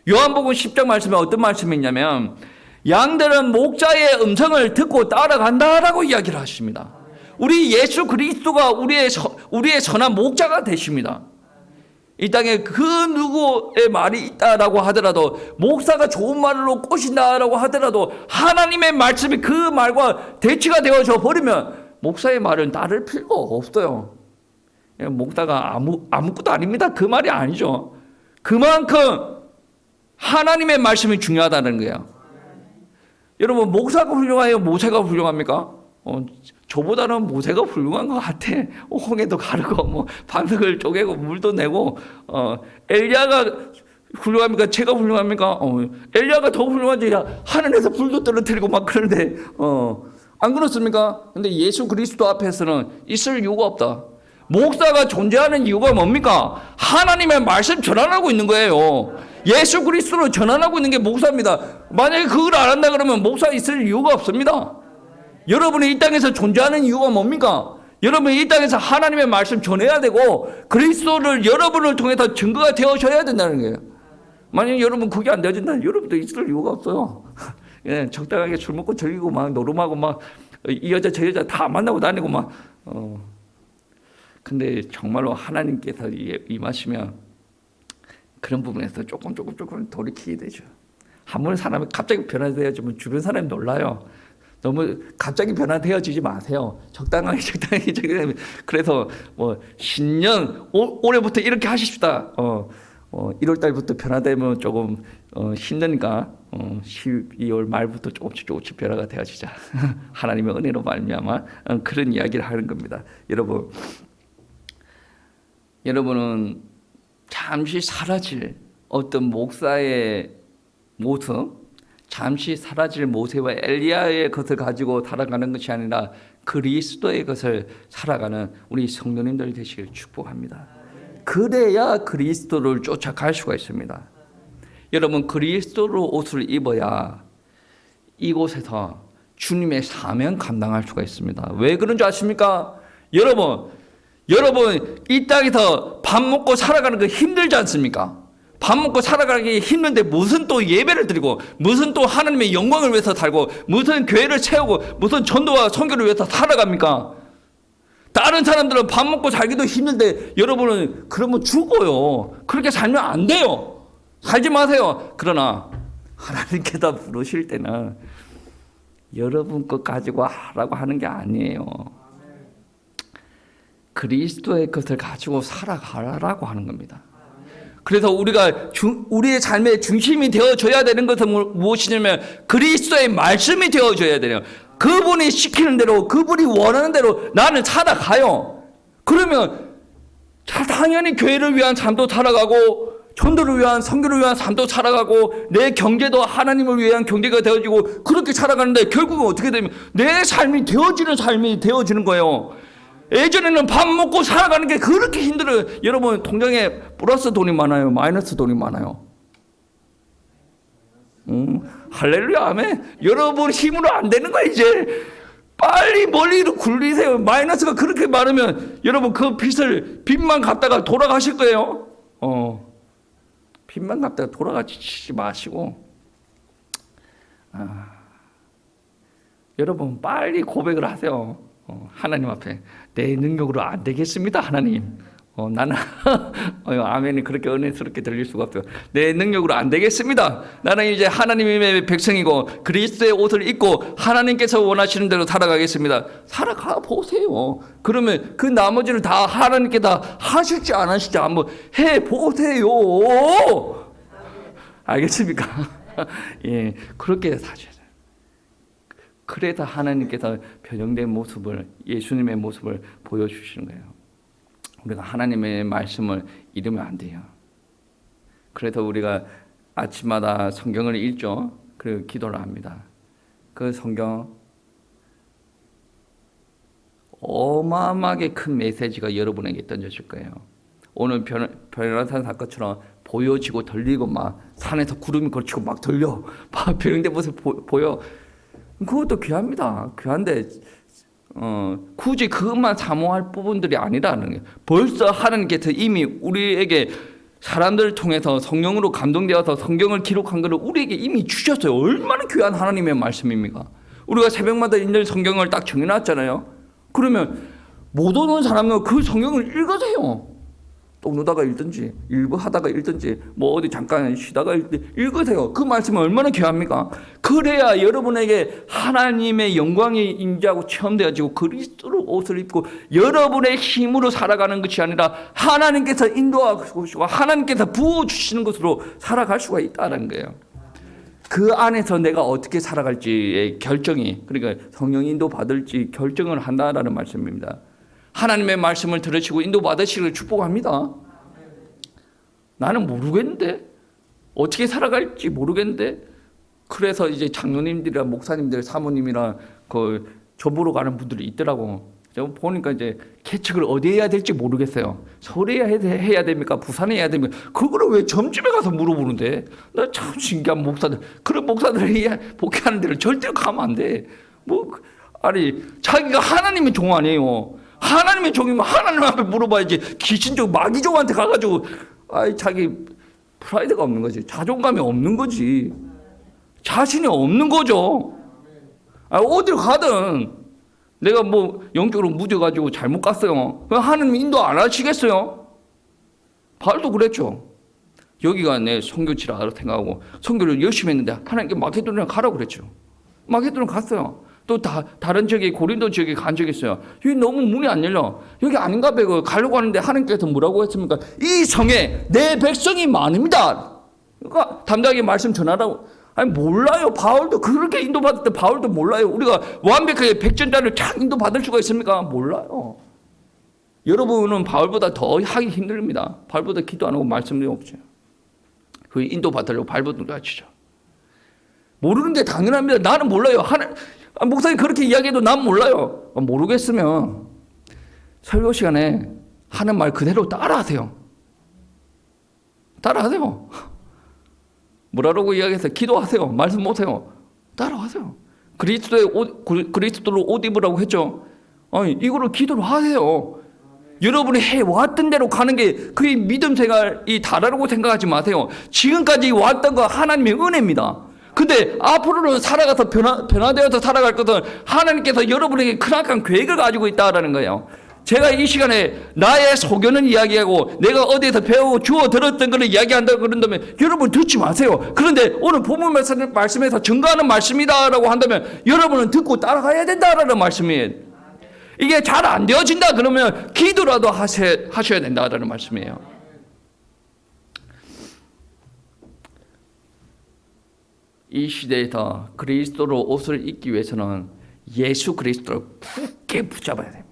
요한복음 10장 말씀에 어떤 말씀이 있냐면 양들은 목자의 음성을 듣고 따라간다라고 이야기를 하십니다. 우리 예수 그리스도가 우리의 선한 목자가 되십니다. 이 땅에 그 누구의 말이 있다라고 하더라도, 목사가 좋은 말로 꼬신다라고 하더라도 하나님의 말씀이 그 말과 대치가 되어져 버리면 목사의 말은 따를 필요가 없어요. 목사가 아무것도 아닙니다. 그 말이 아니죠. 그만큼 하나님의 말씀이 중요하다는 거예요. 여러분, 목사가 훌륭해요? 모세가 훌륭합니까? 저보다는 모세가 훌륭한 것 같아. 홍해도 가르고 반석을 쪼개고 물도 내고. 엘리야가 훌륭합니까? 제가 훌륭합니까? 엘리야가 더 훌륭하지. 하늘에서 불도 떨어뜨리고 막 그러는데 안 그렇습니까? 근데 예수 그리스도 앞에서는 있을 이유가 없다. 목사가 존재하는 이유가 뭡니까? 하나님의 말씀 전환하고 있는 거예요. 예수 그리스도를 전환하고 있는 게 목사입니다. 만약에 그걸 안 한다 그러면 목사 있을 이유가 없습니다. 여러분이 이 땅에서 존재하는 이유가 뭡니까? 여러분이 이 땅에서 하나님의 말씀 전해야 되고 그리스도를 여러분을 통해서 증거가 되어져야 된다는 거예요. 만약에 여러분 그게 안 되어진다면 여러분도 있을 이유가 없어요. 예, 적당하게 술 먹고 즐기고 막 노름하고 막 이 여자 저 여자 다 만나고 다니고 막 근데 정말로 하나님께서 임하시면 그런 부분에서 조금 돌이키게 되죠. 한 번 사람이 갑자기 변화되어지면 주변 사람이 놀라요. 너무 갑자기 변화되어지지 마세요. 적당하게. 그래서 신년 올해부터 이렇게 하십시다. 1월 달부터 변화되면 조금 힘드니까 12월 말부터 조금씩 변화가 되어지자. 하나님의 은혜로 말미암아 그런 이야기를 하는 겁니다. 여러분은 잠시 사라질 어떤 목사의 모습, 잠시 사라질 모세와 엘리야의 것을 가지고 살아가는 것이 아니라 그리스도의 것을 살아가는 우리 성도님들 되시길 축복합니다. 그래야 그리스도를 쫓아갈 수가 있습니다. 여러분, 그리스도로 옷을 입어야 이곳에서 주님의 사명 감당할 수가 있습니다. 왜 그런 줄 아십니까? 여러분 이 땅에서 밥 먹고 살아가는 거 힘들지 않습니까? 밥 먹고 살아가기 힘든데 무슨 또 예배를 드리고 무슨 또 하나님의 영광을 위해서 살고 무슨 교회를 세우고 무슨 전도와 선교를 위해서 살아갑니까? 다른 사람들은 밥 먹고 살기도 힘든데 여러분은 그러면 죽어요. 그렇게 살면 안 돼요. 살지 마세요. 그러나 하나님께서 부르실 때는 여러분 것 가지고 하라고 하는 게 아니에요. 그리스도의 것을 가지고 살아가라고 하는 겁니다. 그래서 우리가 우리의 삶의 중심이 되어줘야 되는 것은 무엇이냐면 그리스도의 말씀이 되어줘야 돼요. 그분이 시키는 대로, 그분이 원하는 대로 나는 살아가요. 그러면 당연히 교회를 위한 삶도 살아가고 전도를 위한, 선교를 위한 삶도 살아가고 내 경제도 하나님을 위한 경제가 되어지고 그렇게 살아가는데 결국은 어떻게 되면 내 삶이 되어지는 삶이 되어지는 거예요. 예전에는 밥 먹고 살아가는 게 그렇게 힘들어요. 여러분 통장에 플러스 돈이 많아요? 마이너스 돈이 많아요? 할렐루야 아멘. 여러분 힘으로 안 되는 거야. 이제 빨리 멀리로 굴리세요. 마이너스가 그렇게 많으면 여러분 그 빚만 갚다가 돌아가실 거예요. 빚만 갚다가 돌아가시지 마시고 여러분 빨리 고백을 하세요. 하나님 앞에 내 능력으로 안 되겠습니다. 하나님 나는 아멘이 그렇게 은혜스럽게 들릴 수가 없어요. 내 능력으로 안 되겠습니다. 나는 이제 하나님의 백성이고 그리스도의 옷을 입고 하나님께서 원하시는 대로 살아가겠습니다. 살아가 보세요. 그러면 그 나머지를 다 하나님께 다 하실지 안 하실지 한번 해보세요. 알겠습니까? 예, 그렇게 사셔야 돼요. 그래서 하나님께서 변형된 모습을, 예수님의 모습을 보여주시는 거예요. 우리가 하나님의 말씀을 잃으면 안 돼요. 그래서 우리가 아침마다 성경을 읽죠. 그리고 기도를 합니다. 그 성경 어마어마하게 큰 메시지가 여러분에게 던져질 거예요. 오늘 변호산 사건처럼 보여지고 들리고 막 산에서 구름이 걸치고 막 들려. 막 변형된 모습 보여. 그것도 귀합니다. 귀한데 굳이 그것만 사모할 부분들이 아니라는 거예요. 벌써 하나님께서 이미 우리에게 사람들을 통해서 성령으로 감동되어서 성경을 기록한 것을 우리에게 이미 주셨어요. 얼마나 귀한 하나님의 말씀입니까? 우리가 새벽마다 읽는 성경을 딱 정해놨잖아요. 그러면 못 오는 사람은 그 성경을 읽으세요. 똥누다가 읽든지 일부 하다가 읽든지 뭐 어디 잠깐 쉬다가 읽으세요. 그 말씀은 얼마나 귀합니까? 그래야 여러분에게 하나님의 영광이 임재하고 체험되어지고 그리스도로 옷을 입고 여러분의 힘으로 살아가는 것이 아니라 하나님께서 인도하시고 하나님께서 부어주시는 것으로 살아갈 수가 있다는 거예요. 그 안에서 내가 어떻게 살아갈지의 결정이, 그러니까 성령 인도 받을지 결정을 한다라는 말씀입니다. 하나님의 말씀을 들으시고 인도 받으시기를 축복합니다. 나는 모르겠는데 어떻게 살아갈지 모르겠는데 그래서 이제 장로님들이랑 목사님들 사모님이랑 그 저보러 가는 분들이 있더라고. 제가 보니까 이제 개척을 어디에 해야 될지 모르겠어요. 서울에 해야 됩니까? 부산에 해야 됩니까? 그거를 왜 점집에 가서 물어보는데? 나 참 신기한 목사들. 그런 목사들이 복귀하는 데를 절대로 가면 안 돼. 뭐 아니 자기가 하나님의 종 아니에요. 하나님의 종이면 하나님 앞에 물어봐야지. 귀신종 마귀종한테 가가지고 자기 프라이드가 없는 거지. 자존감이 없는 거지. 자신이 없는 거죠. 어딜 가든 내가 뭐 영적으로 무뎌가지고 잘못 갔어요. 하나님 인도 안 하시겠어요? 바울도 그랬죠. 여기가 내 선교지라 생각하고 선교를 열심히 했는데 하나님께 마케도니아 가라고 그랬죠. 마케도니아 갔어요. 또 다른 지역에 고린도 지역에 간 적이 있어요. 여기 너무 문이 안 열려. 여기 아닌가 봐. 가려고 하는데 하나님께서 뭐라고 했습니까? 이 성에 내 백성이 많습니다. 그러니까 담대하게 말씀 전하라고. 아니 몰라요. 바울도 그렇게 인도받을 때 바울도 몰라요. 우리가 완벽하게 백전자를 쫙 인도받을 수가 있습니까? 몰라요. 여러분은 바울보다 더 하기 힘듭니다. 바울보다 기도 안 하고 말씀이 없죠. 그 인도받으려고 발버둥 하시죠. 모르는 게 당연합니다. 나는 몰라요. 목사님 그렇게 이야기해도 난 몰라요. 모르겠으면 설교 시간에 하는 말 그대로 따라하세요. 따라하세요. 뭐라고 이야기해서 기도하세요. 말씀 못해요. 따라하세요. 그리스도로 옷 입으라고 했죠. 이거를 기도를 하세요. 여러분이 해왔던 대로 가는 게 그게 믿음 생활이 다라고 생각하지 마세요. 지금까지 왔던 거 하나님의 은혜입니다. 근데 앞으로는 살아가서 변화되어서 살아갈 것은 하나님께서 여러분에게 크나큰 계획을 가지고 있다라는 거예요. 제가 이 시간에 나의 소견은 이야기하고 내가 어디에서 배우고 주워 들었던 것을 이야기한다고 그런다면 여러분 듣지 마세요. 그런데 오늘 본문 말씀에서 증거하는 말씀이다라고 한다면 여러분은 듣고 따라가야 된다라는 말씀이에요. 이게 잘 안 되어진다 그러면 기도라도 하셔야 된다라는 말씀이에요. 이 시대에서 그리스도로 옷을 입기 위해서는 예수 그리스도를 굳게 붙잡아야 됩니다.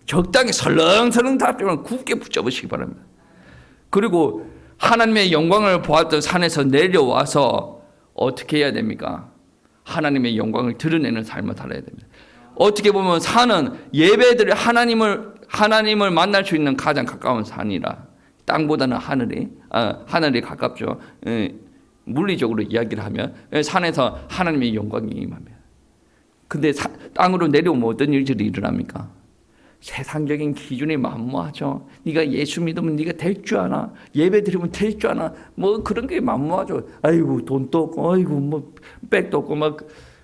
적당히 설렁설렁 닿지만 굳게 붙잡으시기 바랍니다. 그리고 하나님의 영광을 보았던 산에서 내려와서 어떻게 해야 됩니까? 하나님의 영광을 드러내는 삶을 살아야 됩니다. 어떻게 보면 산은 예배들이 하나님을 만날 수 있는 가장 가까운 산이라 땅보다는 하늘이 가깝죠. 물리적으로 이야기를 하면 산에서 하나님의 영광이 임합니다. 근데 땅으로 내려오면 어떤 일들이 일어납니까? 세상적인 기준이 만무하죠. 네가 예수 믿으면 네가 될 줄 아나? 예배 드리면 될 줄 아나? 뭐 그런 게 만무하죠. 아이고 돈도 없고 아이고 뭐 백도 없고 막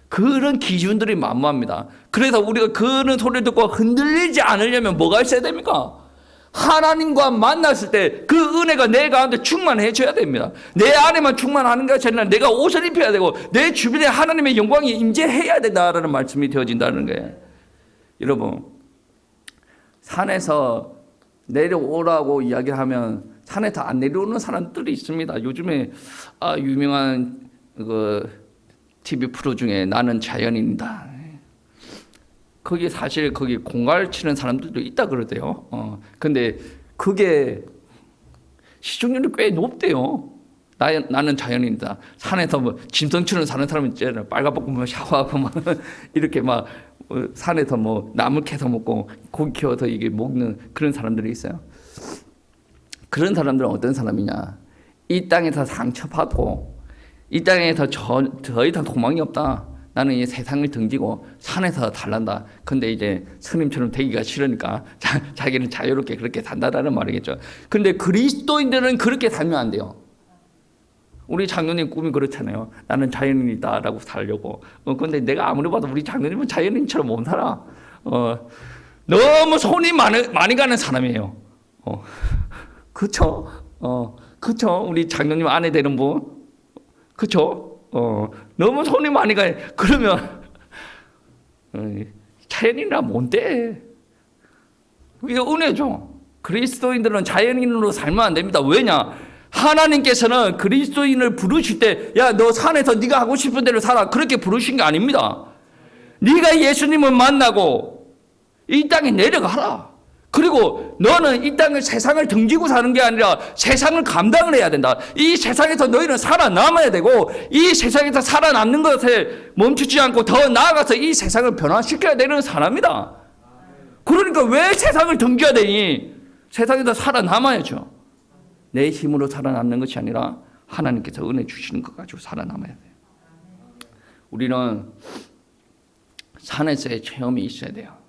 그런 기준들이 만무합니다. 그래서 우리가 그런 소리를 듣고 흔들리지 않으려면 뭐가 있어야 됩니까? 하나님과 만났을 때 그 은혜가 내 가운데 충만해져야 됩니다. 내 안에만 충만하는 것이 아니라 내가 옷을 입혀야 되고 내 주변에 하나님의 영광이 임재해야 된다라는 말씀이 되어진다는 거예요. 여러분 산에서 내려오라고 이야기하면 산에서 안 내려오는 사람들이 있습니다. 요즘에 유명한 TV 프로 중에 나는 자연인이다. 거기 사실 거기 공갈 치는 사람들도 있다 그러대요. 근데 그게 시청률이 꽤 높대요. 나는 자연인이다. 산에서 뭐 짐승처럼 사는 사람 있잖아요. 빨가벗고 뭐 샤워하고 막 이렇게 막 산에서 뭐 나물 캐서 먹고 고기 키워서 이게 먹는 그런 사람들이 있어요. 그런 사람들은 어떤 사람이냐? 이 땅에서 상처받고 이 땅에서 더 이상 소망이 없다. 나는 이 세상을 등지고 산에서 살란다. 근데 이제 스님처럼 되기가 싫으니까 자기는 자유롭게 그렇게 산다라는 말이겠죠. 근데 그리스도인들은 그렇게 살면 안 돼요. 우리 장로님 꿈이 그렇잖아요. 나는 자연인이다라고 살려고. 근데 내가 아무리 봐도 우리 장로님은 자연인처럼 못 살아. 너무 손이 많이 가는 사람이에요. 그쵸? 그쵸? 우리 장로님 아내 되는 분, 그쵸? 너무 손이 많이 가요. 그러면 자연인이라 뭔데? 이게 은혜죠. 그리스도인들은 자연인으로 살면 안 됩니다. 왜냐? 하나님께서는 그리스도인을 부르실 때, 야, 너 산에서 네가 하고 싶은 대로 살아, 그렇게 부르신 게 아닙니다. 네가 예수님을 만나고 이 땅에 내려가라. 그리고 너는 이 땅을, 세상을 등지고 사는 게 아니라 세상을 감당을 해야 된다. 이 세상에서 너희는 살아남아야 되고, 이 세상에서 살아남는 것에 멈추지 않고 더 나아가서 이 세상을 변화시켜야 되는 사람이다. 그러니까 왜 세상을 등져야 되니? 세상에서 살아남아야죠. 내 힘으로 살아남는 것이 아니라 하나님께서 은혜 주시는 것 가지고 살아남아야 돼요. 우리는 산에서의 체험이 있어야 돼요.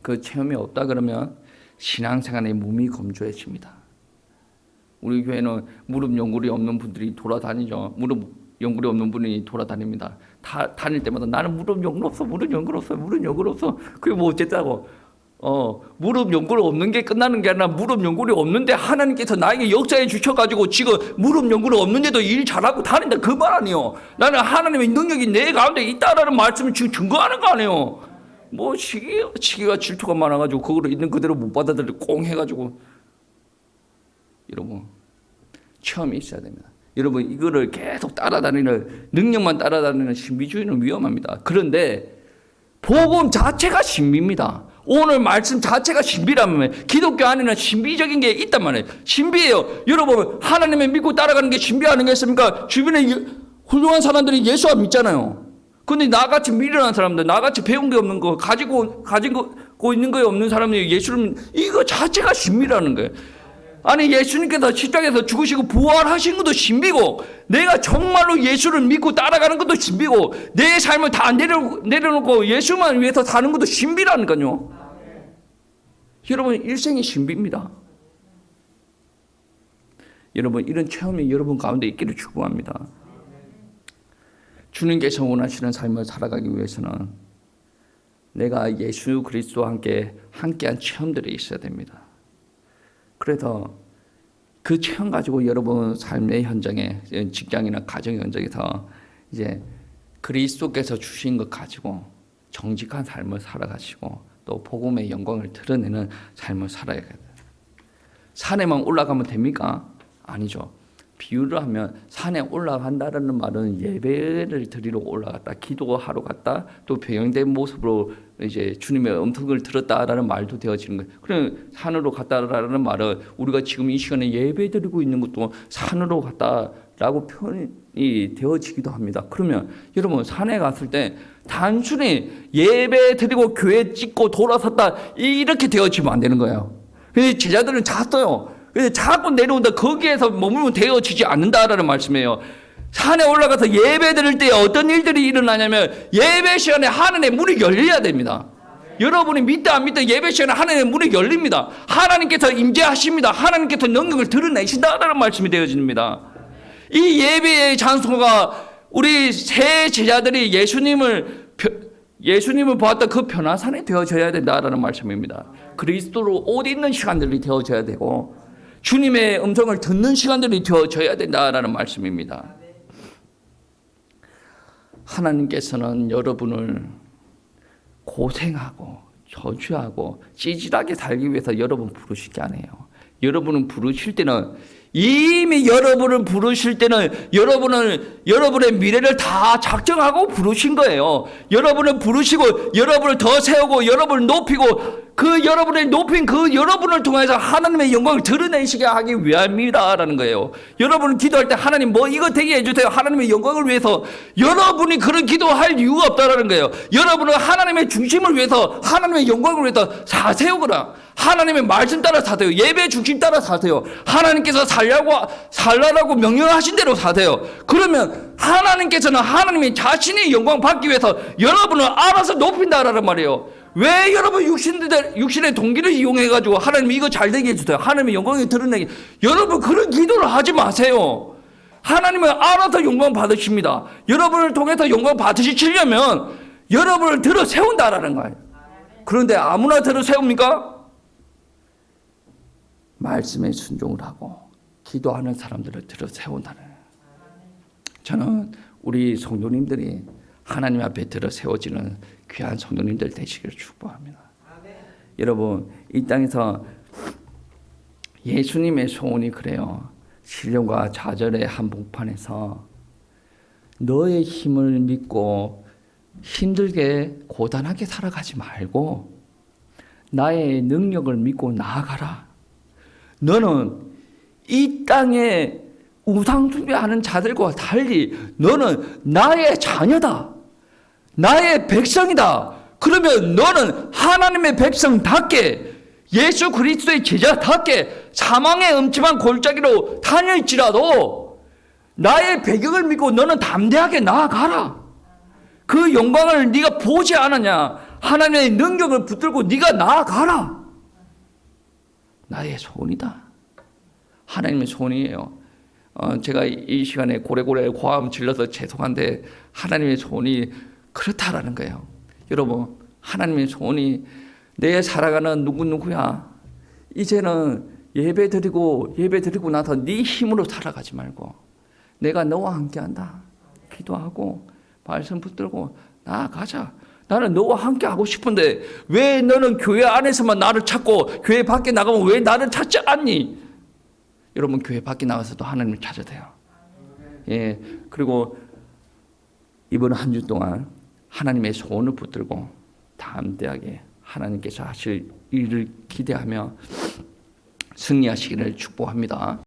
그 체험이 없다 그러면 신앙생활에 몸이 검조해집니다. 우리 교회는 무릎 연골이 없는 분들이 돌아다니죠. 무릎 연골이 없는 분이 돌아다닙니다. 다닐 때마다 나는 무릎 연골 없어, 무릎 연골 없어, 무릎 연골 없어. 그게 뭐 어쨌다고? 무릎 연골 없는 게 끝나는 게 아니라 무릎 연골이 없는데 하나님께서 나에게 역사해 주셔가지고 지금 무릎 연골이 없는데도 일 잘하고 다닌다, 그 말 아니에요. 나는 하나님의 능력이 내 가운데 있다라는 말씀을 지금 증거하는 거 아니에요. 뭐 시기가 질투가 많아가지고 그거를 있는 그대로 못 받아들이고 꽁 해가지고. 여러분, 체험이 있어야 됩니다. 여러분, 이거를 계속 따라다니는, 능력만 따라다니는 신비주의는 위험합니다. 그런데 복음 자체가 신비입니다. 오늘 말씀 자체가 신비라면, 기독교 안에는 신비적인 게 있단 말이에요. 신비예요. 여러분, 하나님을 믿고 따라가는 게 신비 아니겠습니까? 주변에 훌륭한 사람들이 예수 안 믿잖아요. 근데 나같이 미련한 사람들, 나같이 배운 게 없는 거, 가지고 있는 거 없는 사람들이 예수를, 이거 자체가 신비라는 거예요. 아니, 예수님께서 십자가에서 죽으시고 부활하신 것도 신비고, 내가 정말로 예수를 믿고 따라가는 것도 신비고, 내 삶을 다 내려놓고 예수만 위해서 사는 것도 신비라니까요. 여러분, 일생이 신비입니다. 여러분, 이런 체험이 여러분 가운데 있기를 축복합니다. 주님께서 원하시는 삶을 살아가기 위해서는 내가 예수 그리스도와 함께한 체험들이 있어야 됩니다. 그래서 그 체험 가지고 여러분 삶의 현장에, 직장이나 가정의 현장에서 이제 그리스도께서 주신 것 가지고 정직한 삶을 살아가시고 또 복음의 영광을 드러내는 삶을 살아야 돼요. 산에만 올라가면 됩니까? 아니죠. 비유를 하면 산에 올라간다라는 말은 예배를 드리러 올라갔다, 기도하러 갔다, 또 배경된 모습으로 이제 주님의 음성을 들었다라는 말도 되어지는 거예요. 그럼 산으로 갔다라는 말은 우리가 지금 이 시간에 예배 드리고 있는 것도 산으로 갔다라고 표현이 되어지기도 합니다. 그러면 여러분, 산에 갔을 때 단순히 예배 드리고 교회 찍고 돌아섰다 이렇게 되어지면 안 되는 거예요. 제자들은 잤어요. 근데 자꾸 내려온다, 거기에서 머물면 되어지지 않는다라는 말씀이에요. 산에 올라가서 예배 드릴 때 어떤 일들이 일어나냐면 예배 시간에 하늘의 문이 열려야 됩니다. 여러분이 믿다 안 믿다 예배 시간에 하늘의 문이 열립니다. 하나님께서 임재하십니다. 하나님께서 능력을 드러내신다라는 말씀이 되어집니다. 이 예배의 장소가 우리 새 제자들이 예수님을 보았던 그 변화산이 되어져야 된다라는 말씀입니다. 그리스도로 옷 입는 시간들이 되어져야 되고 주님의 음성을 듣는 시간들이 되어져야 된다라는 말씀입니다. 하나님께서는 여러분을 고생하고 저주하고 찌질하게 살기 위해서 여러분 부르실 게 아니에요. 여러분은 부르실 때는, 이미 여러분을 부르실 때는 여러분의 미래를 다 작정하고 부르신 거예요. 여러분을 부르시고 여러분을 더 세우고 여러분을 높이고 그 여러분의 높인 그 여러분을 통해서 하나님의 영광을 드러내시게 하기 위함이다라는 거예요. 여러분 기도할 때 하나님 뭐 이거 되게 해주세요. 하나님의 영광을 위해서. 여러분이 그런 기도할 이유가 없다라는 거예요. 여러분은 하나님의 중심을 위해서, 하나님의 영광을 위해서 사세요거나 하나님의 말씀 따라 사세요. 예배 중심 따라 사세요. 하나님께서 살라고 명령하신 대로 사세요. 그러면 하나님께서는 하나님이 자신의 영광 받기 위해서 여러분을 알아서 높인다라는 말이에요. 왜 여러분 육신의 동기를 이용해가지고 하나님 이거 잘 되게 해주세요, 하나님의 영광을 드러내게, 여러분 그런 기도를 하지 마세요. 하나님은 알아서 영광 받으십니다. 여러분을 통해서 영광 받으시려면 여러분을 들어 세운다라는 거예요. 그런데 아무나 들어 세웁니까? 말씀에 순종을 하고 기도하는 사람들을 들어 세운다는. 저는 우리 성도님들이 하나님 앞에 들어 세워지는 귀한 성도님들 되시기를 축복합니다. 여러분, 이 땅에서 예수님의 소원이 그래요. 신령과 좌절의 한복판에서 너의 힘을 믿고 힘들게 고단하게 살아가지 말고 나의 능력을 믿고 나아가라. 너는 이 땅에 우상 숭배하는 자들과 달리 너는 나의 자녀다. 나의 백성이다. 그러면 너는 하나님의 백성답게 예수 그리스도의 제자답게 사망의 음침한 골짜기로 다닐지라도 나의 배경을 믿고 너는 담대하게 나아가라. 그 영광을 네가 보지 않았냐? 하나님의 능력을 붙들고 네가 나아가라. 나의 소원이다. 하나님의 소원이에요. 제가 이 시간에 고래고래 고함 질러서 죄송한데 하나님의 소원이 그렇다라는 거예요. 여러분, 하나님의 소원이 내 살아가는 누구누구야. 이제는 예배 드리고 나서 네 힘으로 살아가지 말고 내가 너와 함께한다. 기도하고 말씀 붙들고 나아가자. 나는 너와 함께 하고 싶은데 왜 너는 교회 안에서만 나를 찾고 교회 밖에 나가면 왜 나를 찾지 않니? 여러분, 교회 밖에 나가서도 하나님을 찾아야 돼요. 예, 그리고 이번 한 주 동안 하나님의 소원을 붙들고 담대하게 하나님께서 하실 일을 기대하며 승리하시기를 축복합니다.